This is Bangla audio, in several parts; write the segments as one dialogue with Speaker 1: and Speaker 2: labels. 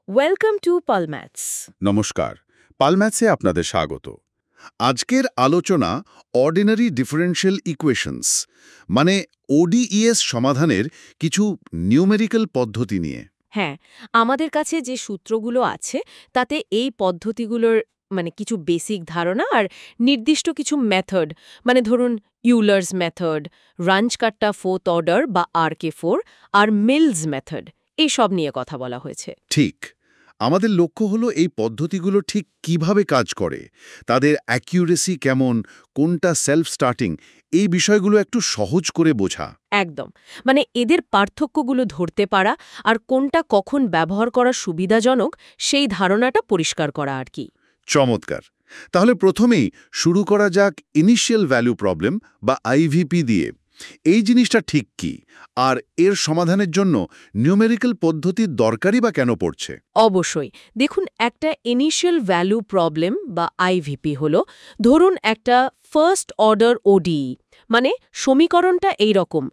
Speaker 1: Welcome to পালম্যাথস।
Speaker 2: নমস্কার, পালম্যাথসে আপনাদের স্বাগত। আজকের আলোচনা অর্ডিনারি ডিফারেনশিয়াল ইকুয়েশনস মানে ওডিইএস সমাধানের কিছু নিউমেরিক্যাল পদ্ধতি নিয়ে।
Speaker 1: হ্যাঁ, আমাদের কাছে যে সূত্রগুলো আছে তাতে এই পদ্ধতিগুলোর কিছু বেসিক ধারণা আর নির্দিষ্ট কিছু মেথড, ধরুন ইউলার্স মেথড, রাঞ্চকাট্টা ফোর্থ অর্ডার বা RK4 আর মিলস মেথড, এইসব নিয়ে কথা বলা হয়েছে।
Speaker 2: ঠিক, আমাদের লক্ষ্য হলো এই পদ্ধতিগুলো ঠিক কিভাবে কাজ করে, তাদের অ্যাকিউরেসি কেমন, কোনটা সেলফ স্টার্টিং, এই বিষয়গুলো একটু সহজ করে বোঝা।
Speaker 1: একদম, এদের পার্থক্যগুলো ধরতে পারা আর কোনটা কখন ব্যবহার করা সুবিধাজনক সেই ধারণাটা পরিষ্কার করা আর কি।
Speaker 2: চমৎকার। তাহলে প্রথমেই শুরু করা যাক ইনিশিয়াল ভ্যালু প্রবলেম বা আইভিপি দিয়ে। এই জিনিসটা ঠিক কি, আর এর সমাধানের জন্য নিউমেরিক্যাল পদ্ধতির দরকারই বা কেন পড়ছে?
Speaker 1: অবশ্যই দেখুন, একটা ইনিশিয়াল ভ্যালু প্রবলেম বা আইভিপি হলো, ধরুন একটা ফার্স্ট অর্ডার ওডিই, সমীকরণটা এই রকম: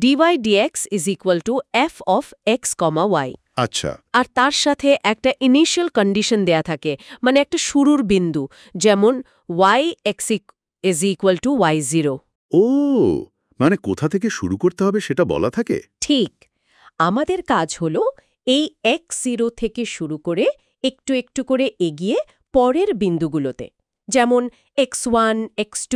Speaker 1: dy dx is equal to f of x, y।
Speaker 2: আচ্ছা।
Speaker 1: আর তার সাথে একটা ইনিশিয়াল কন্ডিশন দেয়া থাকে, একটা শুরুর বিন্দু, যেমন y x is equal to y0।
Speaker 2: ও, মানে কোথা থেকে শুরু করতে হবে সেটা বলা থাকে?
Speaker 1: ঠিক, আমাদের কাজ হলো এই x0 থেকে শুরু করে একটু একটু করে এগিয়ে পরের বিন্দুগুলোতে, যেমন x1, x2,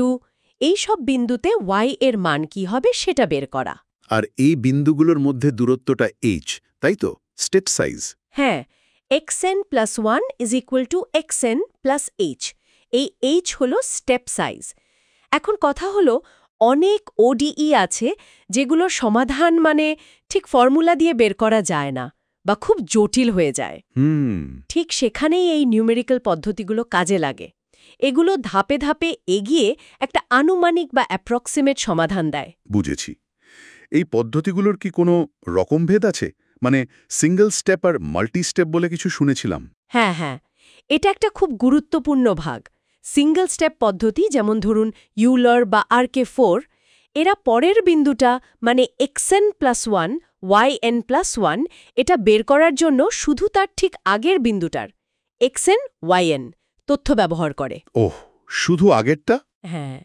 Speaker 1: এই সব বিন্দুতে y এর মান কি হবে সেটা বের করা।
Speaker 2: আর এই বিন্দুগুলোর মধ্যে দূরত্বটা h, তাই তো? Step size.
Speaker 1: হ্যাঁ, xn plus 1 is equal to xn plus h। এই h হলো স্টেপ সাইজ। এখন কথা হলো, অনেক ওডিই আছে যেগুলোর সমাধান ঠিক ফর্মুলা দিয়ে বের করা যায় না বা খুব জটিল হয়ে যায়। ঠিক সেখানেই এই নিউমেরিক্যাল পদ্ধতিগুলো কাজে লাগে। এগুলো ধাপে ধাপে এগিয়ে একটা আনুমানিক বা অ্যাপ্রক্সিমেট সমাধান দেয়।
Speaker 2: বুঝেছি। এই পদ্ধতিগুলোর কি কোনো রকমভেদ আছে? সিঙ্গল স্টেপ আর মাল্টি স্টেপ বলে কিছু শুনেছিলাম।
Speaker 1: হ্যাঁ, এটা একটা খুব গুরুত্বপূর্ণ ভাগ। সিঙ্গল স্টেপ পদ্ধতি, যেমন ধরুন ইউলার বা RK4, এরা পরের বিন্দুটা xn প্লাস 1, yn প্লাস 1, এটা বের করার জন্য শুধু তার ঠিক আগের বিন্দুটার xn, yn তথ্য ব্যবহার করে।
Speaker 2: ওহ, শুধু আগেরটা?
Speaker 1: হ্যাঁ,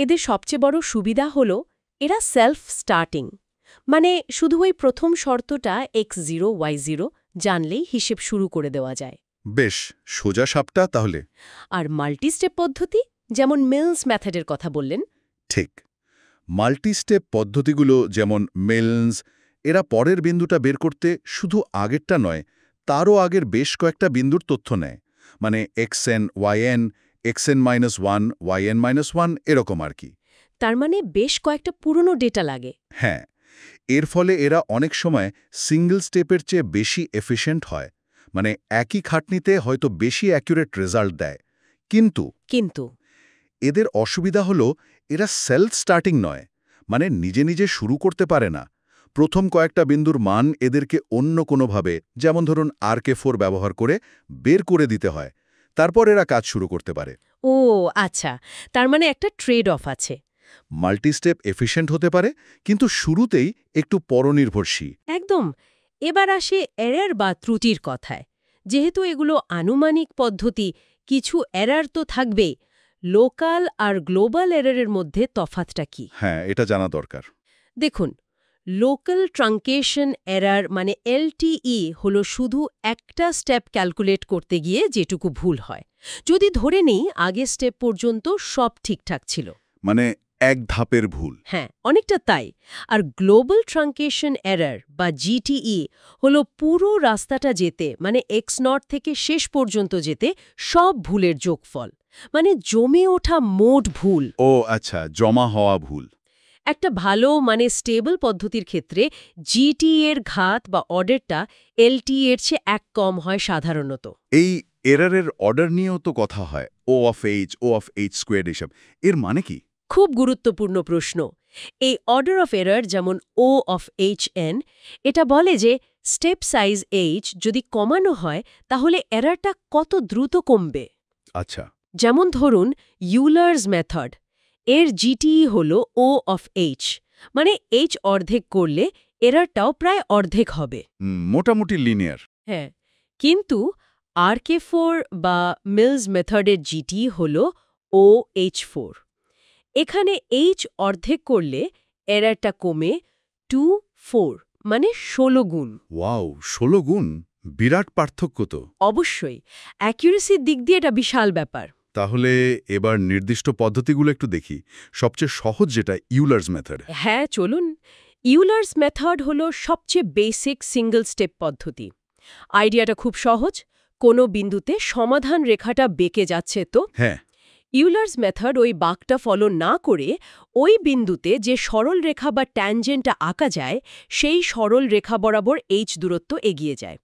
Speaker 1: এদের সবচেয়ে বড় সুবিধা হলো এরা সেলফ স্টার্টিং, শুধু ওই প্রথম শর্তটা x0, y0 জানলেই হিসেব শুরু করে দেওয়া যায়।
Speaker 2: বেশ সোজা সাপটা তাহলে।
Speaker 1: আর মাল্টি স্টেপ পদ্ধতি, যেমন মিলস মেথডের কথা বললেন।
Speaker 2: ঠিক, মাল্টি স্টেপ পদ্ধতিগুলো যেমন মিলস, এরা পরের বিন্দুটা বের করতে শুধু আগেরটা নয়, তারও আগের বেশ কয়েকটা বিন্দুর তথ্য নেয়, xn, yn, xn-1, yn-1, এরকম আর কি।
Speaker 1: তার বেশ কয়েকটা পুরনো ডেটা লাগে।
Speaker 2: হ্যাঁ, এর ফলে এরা অনেক সময় সিঙ্গল স্টেপের চেয়ে বেশি এফিশিয়েন্ট হয়, একই খাটনিতে হয়তো বেশি অ্যাকুরেট রেজাল্ট দেয়। কিন্তু এদের অসুবিধা হলো এরা সেলফ স্টার্টিং নয়, নিজে নিজে শুরু করতে পারে না। প্রথম কয়েকটা বিন্দুর মান এদেরকে অন্য কোনোভাবে, যেমন ধরুন RK4 ব্যবহার করে বের করে দিতে হয়, তারপর এরা কাজ শুরু করতে পারে।
Speaker 1: ও আচ্ছা, তার একটা ট্রেড অফ আছে।
Speaker 2: মাল্টিস্টেপ এফিশিয়েন্ট হতে পারে, কিন্তু শুরুতেই একটু পরনির্ভরশীল।
Speaker 1: একদম। এবার আসে এরর বা ত্রুটির কথায়। যেহেতু এগুলো আনুমানিক পদ্ধতি, কিছু এরর তো থাকবেই। লোকাল আর গ্লোবাল এররের মধ্যে তফাৎটা কি?
Speaker 2: হ্যাঁ, এটা জানা দরকার।
Speaker 1: দেখুন, লোকাল ট্রাঙ্কেশন এরর LTE হলো শুধু একটা স্টেপ ক্যালকুলেট করতে গিয়ে যেটুকু ভুল হয়। যদি ধরে নেই আগের স্টেপ পর্যন্ত সব ঠিকঠাক ছিল,
Speaker 2: এক ধাপের ভুল।
Speaker 1: হ্যাঁ, অনেকটা তাই। আর গ্লোবাল ট্রাঙ্কেশন এরর বা GTE হলো পুরো রাস্তাটা যেতে, x0 থেকে শেষ পর্যন্ত যেতে সব ভুলের যোগফল, জমে ওঠা মোট ভুল।
Speaker 2: ও আচ্ছা, জমা হওয়া ভুল।
Speaker 1: একটা ভালো স্টেবল পদ্ধতির ক্ষেত্রে GTE এর ঘাত বা অর্ডারটা LTE এর চেয়ে এক কম হয় সাধারণত।
Speaker 2: এই এররের অর্ডার নিয়েও তো কথা হয়, O of h, O of h squared, এসব এর মানে কি?
Speaker 1: খুব গুরুত্বপূর্ণ প্রশ্ন। এই অর্ডার অফ এরর, যেমন O of hn, এটা বলে যে স্টেপ সাইজ h যদি কমানো হয় তাহলে এররটা কত দ্রুত কমবে।
Speaker 2: আচ্ছা।
Speaker 1: যেমন ধরুন ইউলার্স মেথড, এর GTE হল O of h, h অর্ধেক করলে এররটাও প্রায় অর্ধেক হবে।
Speaker 2: মোটামুটি লিনিয়ার।
Speaker 1: হ্যাঁ, কিন্তু RK4 বা মিলস মেথডের জিটি হল OH4। এখানে H অর্ধেক করলে এররটা কমে 2-4 মানে 16 গুণ।
Speaker 2: ওয়াও, 16 গুণ! বিরাট পার্থক্য তো।
Speaker 1: অবশ্যই অ্যাকুরেসির দিক দিয়ে এটা বিশাল ব্যাপার।
Speaker 2: তাহলে এবার নির্দিষ্ট পদ্ধতিগুলো একটু দেখি। সবচেয়ে সহজ যেটা, ইউলার্স মেথড।
Speaker 1: হ্যাঁ, চলুন। ইউলার্স মেথড হলো সবচেয়ে বেসিক সিঙ্গল স্টেপ পদ্ধতি। আইডিয়াটা খুব সহজ। কোনো বিন্দুতে সমাধান রেখাটা বেঁকে যাচ্ছে তো
Speaker 2: হ্যাঁ,
Speaker 1: ইউলার্স মেথড ওই বাঁকটা ফলো না করে ওই বিন্দুতে যে সরল রেখা বা ট্যানজেন্টটা আঁকা যায় সেই সরল রেখা বরাবর h দূরত্ব এগিয়ে যায়।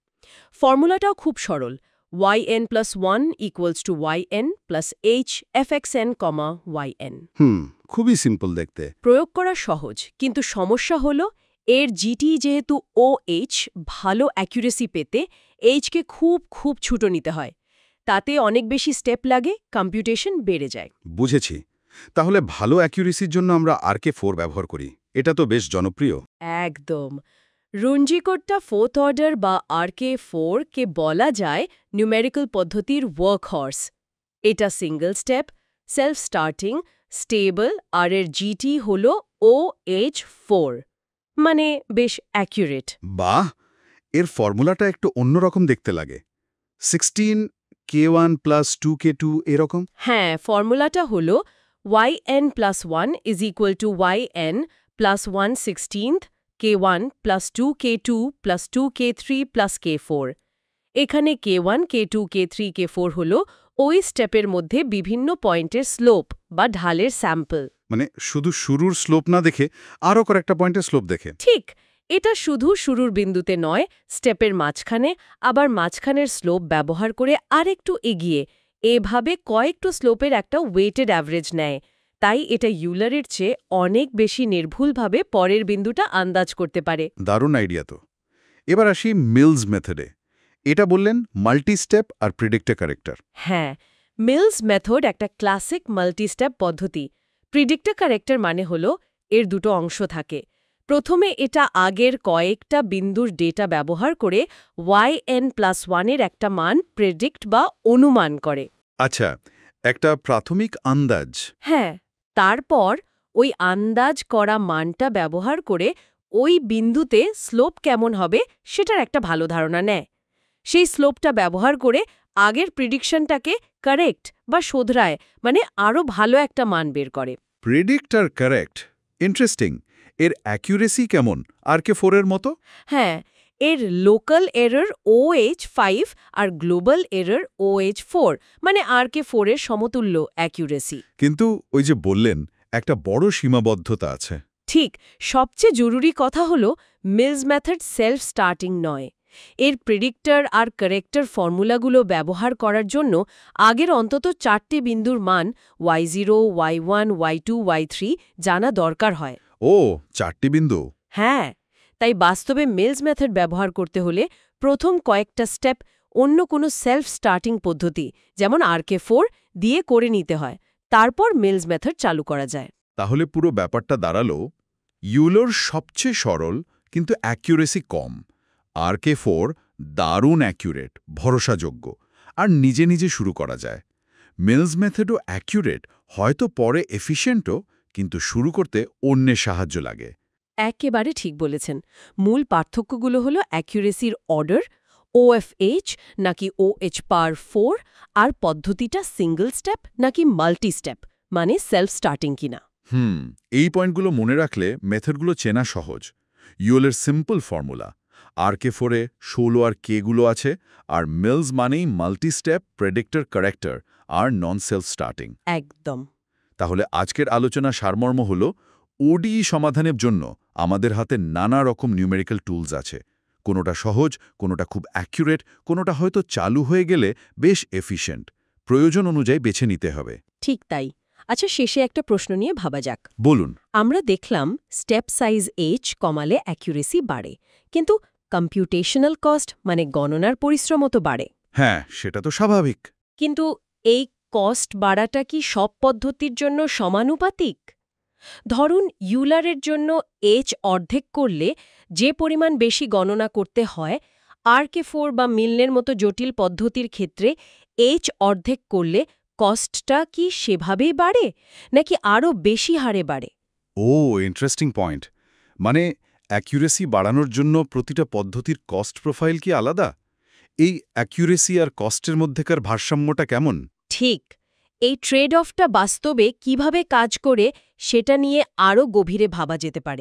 Speaker 1: ফর্মুলাটাও খুব সরল। yn+1 = yn + h fxn, yn।
Speaker 2: খুবই সিম্পল দেখতে।
Speaker 1: প্রয়োগ করা সহজ, কিন্তু সমস্যা হলো এর জিটি যেহেতু OH, ভালো অ্যাকুরেসি পেতে এইচকে খুব খুব ছোট নিতে হয়। তাতে অনেক বেশি স্টেপ লাগে, কম্পিউটেশন বেড়ে যায়।
Speaker 2: বুঝেছি। তাহলে ভালো অ্যাকুরেসির জন্য আমরা RK4 ব্যবহার করি। এটা তো বেশ জনপ্রিয়।
Speaker 1: একদম। রুঞ্জিকোডটা ফোর্থ অর্ডার বা RK4 কে বলা যায় নিউমেরিক্যাল পদ্ধতির ওয়ার্কহর্স। এটা single step, self starting, stable, আর এর জিটি হল OH4, মানে বেশ অ্যাকুরেট।
Speaker 2: বাহ! এর ফর্মুলাটা একটু অন্যরকম দেখতে লাগে। 16k1 + 2k2 এরকম।
Speaker 1: হ্যাঁ, ফর্মুলাটা হল yn+1 = yn + 1/16 k1 + 2k2 + 2k3 + k4। এখানে k1, k2, k3, k4 হল ওই স্টেপের মধ্যে বিভিন্ন পয়েন্টের স্লোপ বা ঢালের স্যাম্পল।
Speaker 2: মানে শুধু শুরুর স্লোপ না দেখে আরও কয়েকটা পয়েন্টের স্লোপ দেখে।
Speaker 1: ঠিক, এটা শুধু শুরুর বিন্দুতে নয়, স্টেপের মাঝখানে, আবার মাঝখানের স্লোপ ব্যবহার করে আরেকটু এগিয়ে, এভাবে কয়েকটু স্লোপের একটা ওয়েটেড অ্যাভারেজ নেয়। তাই এটা ইউলারের চেয়ে অনেক বেশি নির্ভুলভাবে পরের বিন্দুটা আন্দাজ করতে পারে।
Speaker 2: দারুণ আইডিয়া তো। এবার আসি মিলস মেথডে। এটা বললেন মাল্টি স্টেপ আর প্রিডিক্টর কারেক্টর।
Speaker 1: হ্যাঁ, মিলস মেথড একটা ক্লাসিক মাল্টি স্টেপ পদ্ধতি। প্রিডিক্টর কারেক্টর মানে হলো এর দুটো অংশ থাকে। প্রথমে এটা আগের কয়েকটা বিন্দুর ডেটা ব্যবহার করে yn+1 এর একটা মান প্রেডিক্ট বা অনুমান করে।
Speaker 2: আচ্ছা, একটা প্রাথমিক আন্দাজ।
Speaker 1: হ্যাঁ, তারপর ওই আন্দাজ করা মানটা ব্যবহার করে ওই বিন্দুতে স্লোপ কেমন হবে সেটার একটা ভালো ধারণা নেয়। সেই স্লোপটা ব্যবহার করে আগের প্রিডিকশনটাকে কারেক্ট বা শোধরায়, মানে আরও ভালো একটা মান বের করে।
Speaker 2: প্রেডিক্ট আর কারেক্ট, ইন্টারেস্টিং। এর অ্যাকুরেসি কেমন RK4 এর মতো?
Speaker 1: হ্যাঁ, এর লোকাল এরর OH5 আর গ্লোবাল এরর OH4, মানে RK4 এর সমতুল্য অ্যাকুরেসি।
Speaker 2: কিন্তু ওই যে বললেন, একটা বড় সীমাবদ্ধতা আছে।
Speaker 1: ঠিক, সবচেয়ে জরুরি কথা হলো মিলস মেথড সেলফ স্টার্টিং নয়। এর প্রেডিক্টর আর কারেক্টর ফর্মুলাগুলো ব্যবহার করার জন্য আগের অন্তত 4টে বিন্দুর মান y0, y1, y2, y3 জানা দরকার হয়।
Speaker 2: ও, 4টি বিন্দু।
Speaker 1: হ্যাঁ, তাই বাস্তবে মিলস মেথড ব্যবহার করতে হলে প্রথম কয়েকটা স্টেপ অন্য কোনো সেলফ স্টার্টিং পদ্ধতি, যেমন RK4 দিয়ে করে নিতে হয়। তারপর মিলস মেথড চালু করা যায়।
Speaker 2: তাহলে পুরো ব্যাপারটা দাঁড়ালো, ইউলার সবচেয়ে সরল কিন্তু অ্যাকুরেসি কম। RK4 দারুণ অ্যাকুরেট, ভরসাযোগ্য, আর নিজে নিজে শুরু করা যায়। মিলস মেথডও অ্যাকুরেট, হয়তো পরে এফিশিয়েন্টও, কিন্তু শুরু করতে অন্যের সাহায্য লাগে।
Speaker 1: একেবারে ঠিক বলেছেন। মূল পার্থক্যগুলো হলো অ্যাকুরেসির অর্ডার, OFH নাকি OH⁴, আর পদ্ধতিটা সিঙ্গল স্টেপ নাকি মাল্টি স্টেপ, মানে সেলফ স্টার্টিং কিনা।
Speaker 2: এই পয়েন্টগুলো মনে রাখলে মেথডগুলো চেনা সহজ। ইউলের সিম্পল ফর্মুলা, RK4-এ 16 আর কেগুলো আছে, আর মিলস মানেই মাল্টি স্টেপ, প্রেডিক্টর, কারেক্টর আর নন সেলফ স্টার্টিং।
Speaker 1: একদম।
Speaker 2: তাহলে আজকের আলোচনা সারমর্ম হল, ODE সমাধানের জন্য আমাদের হাতে নানা রকম নিউমেরিক্যাল টুলস আছে। কোনোটা সহজ, কোনোটা খুব অ্যাকুরেট, কোনোটা হয়তো চালু হয়ে গেলে বেশ এফিশিয়েন্ট। প্রয়োজন অনুযায়ী বেছে নিতে হবে।
Speaker 1: ঠিক তাই। আচ্ছা, শেষে একটা প্রশ্ন নিয়ে ভাবা যাক।
Speaker 2: বলুন।
Speaker 1: আমরা দেখলাম স্টেপ সাইজ H কমালে অ্যাকুরেসি বাড়ে, কিন্তু কম্পিউটেশনাল কস্ট, মানে গণনার পরিশ্রমও তো বাড়ে।
Speaker 2: হ্যাঁ, সেটা তো স্বাভাবিক।
Speaker 1: কিন্তু এই কস্ট বাড়াটা কি সব পদ্ধতির জন্য সমানুপাতিক? ধরুন ইউলারের জন্য H অর্ধেক করলে যে পরিমাণ বেশি গণনা করতে হয়, RK4 বা মিলনের মতো জটিল পদ্ধতির ক্ষেত্রে H অর্ধেক করলে কস্টটা কি সেভাবেই বাড়ে নাকি আরও বেশি হারে বাড়ে?
Speaker 2: ও ইন্টারেস্টিং পয়েন্ট। মানে অ্যাকিউরেসি বাড়ানোর জন্য প্রতিটা পদ্ধতির কস্ট প্রোফাইল কি আলাদা? এই অ্যাকিউরেসি আর কস্টের মধ্যেকার ভারসাম্যটা কেমন?
Speaker 1: ঠিক। এই ট্রেড অফটা বাস্তবে কিভাবে কাজ করে সেটা নিয়ে আরও গভীরে ভাবা যেতে পারে।